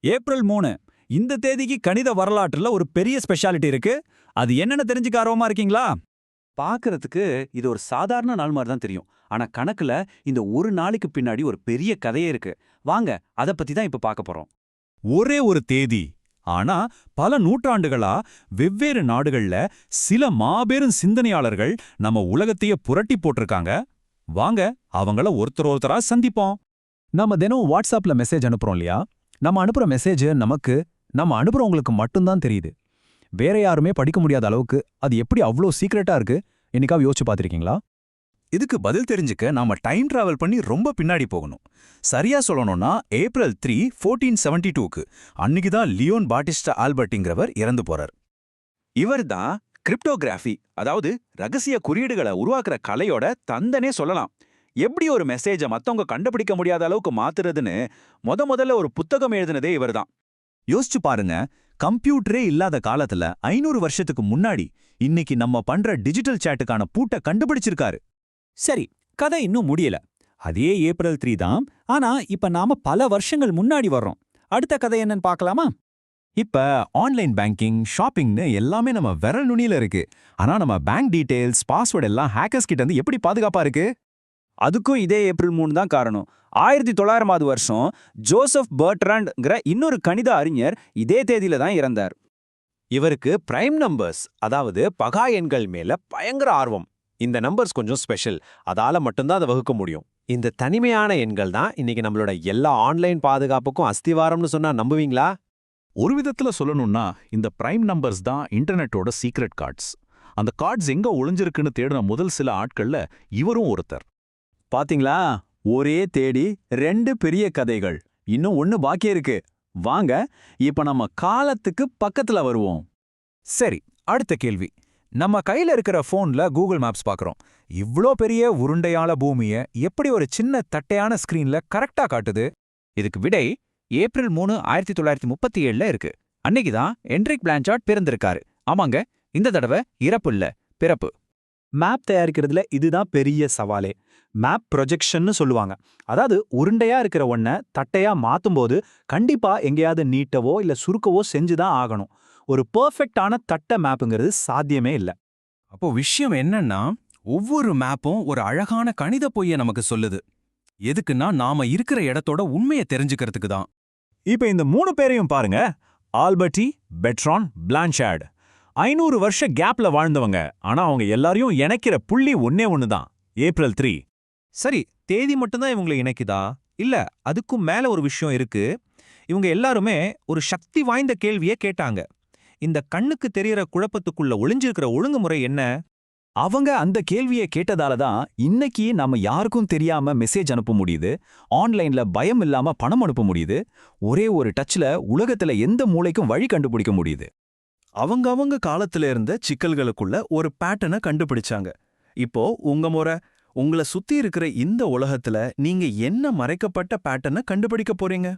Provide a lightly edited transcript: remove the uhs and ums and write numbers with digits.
April 3 இந்த தேதிக்கு கணித வரலாற்றுல ஒரு பெரிய ஸ்பெஷாலிட்டி இருக்கு. அது என்னன்னு தெரிஞ்சுக்க ஆர்வமா இருக்கீங்களா? பார்க்கறதுக்கு இது ஒரு சாதாரண நாள் மாதிரி தான் தெரியும். ஆனா கணக்குல இந்த ஒரு நாளைக்கு பின்னாடி ஒரு பெரிய கதையே இருக்கு. வாங்க அத பத்தி தான் இப்ப பார்க்க போறோம். ஒரே ஒரு தேதி, ஆனா பல நூற்றாண்டுகளா வெவ்வேறு நாடுகள்ல சில மாபெரும் சிந்தனையாளர்கள் நம்ம உலகத்தையே புரட்டி போட்டிருக்காங்க. வாங்க அவங்கள ஒருத்தர் ஒருத்தரா சந்திப்போம். நம்ம தினம் வாட்ஸ்அப்ல மெசேஜ் அனுப்புறோம் இல்லையா? நம்ம அனுப்புற மெசேஜ் நம்ம அனுப்புறவங்களுக்கு மட்டும்தான் தெரியுது. வேற யாருமே படிக்க முடியாத அளவுக்கு அது எப்படி அவ்ளோ சீக்ரெட்டா இருக்கு? என்னைக்காவது யோசிச்சு பார்த்திருக்கீங்களா? இதுக்கு பதில் தெரிஞ்சுக்க நாம டைம் டிராவல் பண்ணி ரொம்ப பின்னாடி போகணும். சரியா சொல்லணும்னா ஏப்ரல் 3, 1472க்கு அன்னைக்கு தான் லியோன் பாட்டிஸ்டா ஆல்பர்ட்ங்கிறவர் இறந்து போறார். இவர் தான் கிரிப்டோகிராஃபி, அதாவது ரகசிய குறியீடுகளை உருவாக்குற கலையோட தந்தனே சொல்லலாம். எப்படி ஒரு மெசேஜை மத்தவங்க கண்டுபிடிக்க முடியாத அளவுக்கு மாத்துறதுன்னு முதல்ல ஒரு புத்தகம் எழுதினதே இவர்தான். யோசிச்சு பாருங்க, கம்ப்யூட்டரே இல்லாத காலத்துல 500 வருஷத்துக்கு முன்னாடி இன்னைக்கு நம்ம பண்ற டிஜிட்டல் சேட்டுக்கான பூட்டை கண்டுபிடிச்சிருக்காரு. சரி, கதை இன்னும் முடியல. அதே ஏப்ரல் 3 தான். ஆனா இப்ப நாம பல வருஷங்கள் முன்னாடி வர்றோம். அடுத்த கதை என்னன்னு பார்க்கலாமா? இப்ப ஆன்லைன் பேங்கிங், ஷாப்பிங்னு எல்லாமே நம்ம விரல் நுனியில இருக்கு. ஆனா நம்ம பேங்க் டீடைல்ஸ், பாஸ்வேர்ட் எல்லாம் ஹேக்கர்ஸ் கிட்ட இருந்து எப்படி பாதுகாப்பா இருக்கு? அதுக்கும் இதே ஏப்ரல் 3 தான் காரணம். 1900ஆவது வருஷம் ஜோசப் பர்ட்ராண்ட்ங்கிற இன்னொரு கணித அறிஞர் இதே தேதியில தான் இறந்தார். இவருக்கு பிரைம் நம்பர்ஸ், அதாவது பகா எண்கள் மேல பயங்கர ஆர்வம். இந்த நம்பர்ஸ் கொஞ்சம் ஸ்பெஷல், அதால மட்டும்தான் அதை வகுக்க முடியும். இந்த தனிமையான எண்கள் தான் இன்னைக்கு நம்மளோட எல்லா ஆன்லைன் பாதுகாப்புக்கும் அஸ்திவாரம்னு சொன்னா நம்புவீங்களா? ஒரு விதத்துல சொல்லணும்னா இந்த பிரைம் நம்பர்ஸ் தான் இன்டர்நெட்டோட சீக்ரெட் கார்ட்ஸ். அந்த கார்ட்ஸ் எங்க ஒளிஞ்சிருக்குன்னு தேடின முதல் சில ஆட்கள்ல இவரும் ஒருத்தர். பாத்தீங்களா, ஒரே தேடி 2 பெரிய கதைகள். இன்னும் 1 பாக்கி இருக்கு. வாங்க இப்ப நம்ம காலத்துக்கு பக்கத்துல வருவோம். சரி, அடுத்த கேள்வி. நம்ம கையில இருக்கிற போன்ல கூகுள் மேப்ஸ் பார்க்கறோம். இவ்ளோ பெரிய உருண்டையான பூமிய எப்படி ஒரு சின்ன தட்டையான ஸ்கிரீன்ல கரெக்டா காட்டுது? இதுக்கு விடை ஏப்ரல் 3, 1937ல இருக்கு. அன்னைக்கு தான் என்ரிக் பிளான்சார்ட் பிறந்திருக்காரு. ஆமாங்க, இந்த தடவை இறப்பு இல்ல, பிறப்பு. மேப் தயாரிக்கிறதுல இதுதான் பெரிய சவாலே. மேப் ப்ரொஜெக்ஷன்னு சொல்லுவாங்க. அதாவது உருண்டையா இருக்கிற ஒன்ன தட்டையா மாத்தும்போது கண்டிப்பா எங்கேயாவது நீட்டவோ இல்ல சுருக்கவோ செஞ்சுதான் ஆகணும். ஒரு பெர்ஃபெக்ட்டான தட்டை மேப்புங்கிறது சாத்தியமே இல்ல. அப்போ விஷயம் என்னன்னா, ஒவ்வொரு மேப்பும் ஒரு அழகான கணித பொய்ய நமக்கு சொல்லுது. எதுக்குன்னா நாம இருக்கிற இடத்தோட உண்மையை தெரிஞ்சுக்கிறதுக்கு தான். இப்ப இந்த 3 பேரையும் பாருங்க. ஆல்பர்டி, பெட்ரான், பிளான்ஷார்ட். 500 வருஷ கேப்ல வாழ்ந்தவங்க. ஆனா அவங்க எல்லாரையும் இணைக்கிற புள்ளி ஒன்னே ஒண்ணுதான், ஏப்ரல் 3. சரி, தேதி மட்டும்தான் இவங்களை இணைக்குதா? இல்ல, அதுக்கும் மேல ஒரு விஷயம் இருக்கு. இவங்க எல்லாருமே ஒரு சக்தி வாய்ந்த கேள்வியை கேட்டாங்க. இந்த கண்ணுக்கு தெரியற குழப்பத்துக்குள்ள ஒளிஞ்சிருக்கிற ஒழுங்குமுறை என்ன? அவங்க அந்த கேள்வியை கேட்டதால தான் இன்னைக்கு நாம யாருக்கும் தெரியாம மெசேஜ் அனுப்ப முடியுது. ஆன்லைன்ல பயம் இல்லாம பணம் அனுப்ப முடியுது. ஒரே ஒரு டச்ல உலகத்துல எந்த மூலைக்கும் வழி கண்டுபிடிக்க முடியுது. அவங்க காலத்துல இருந்த சிக்கல்களுக்குள்ள ஒரு பேட்டர்னை கண்டுபிடிச்சாங்க. இப்போ உங்க முறை. உங்களை சுத்தி இருக்கிற இந்த உலகத்துல நீங்க என்ன மறைக்கப்பட்ட பேட்டர்னை கண்டுபிடிக்க போறீங்க?